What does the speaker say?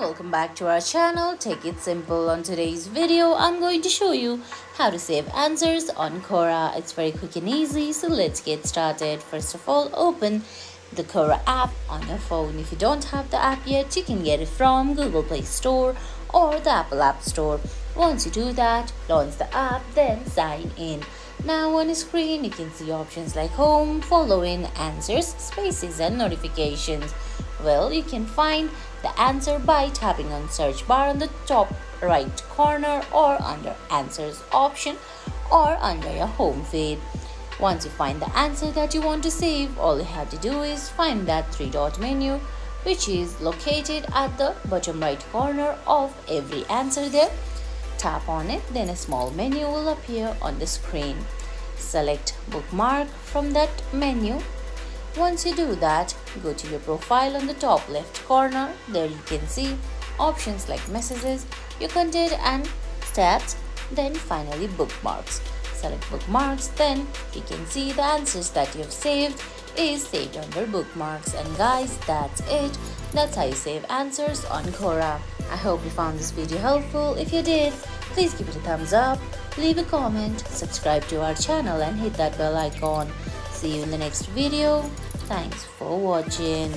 welcome back to our channel. Take it simple. On today's video, I'm going to show you how to save answers on Quora. It's very quick and easy, so let's get started. First of all, open the Quora app on your phone. If you don't have the app yet, you can get it from Google Play Store or the Apple App Store. Once you do that, launch the app, then sign in. Now on the screen, you can see options like home, following, answers, spaces and notifications. Well, you can find the answer by tapping on search bar on the top right corner or under answers option or under your home feed. Once you find the answer that you want to save, all you have to do is find that three-dot menu which is located at the bottom right corner of every answer there. Tap on it, then a small menu will appear on the screen. Select bookmark from that menu. Once you do that, go to your profile on the top left corner. There you can see options like messages, your content and stats, then finally bookmarks. Select bookmarks, then you can see the answers that you have saved is saved under bookmarks. And guys, that's it. That's how you save answers on Quora. I hope you found this video helpful. If you did, please give it a thumbs up, leave a comment, subscribe to our channel and hit that bell icon. See you in the next video. Thanks for watching.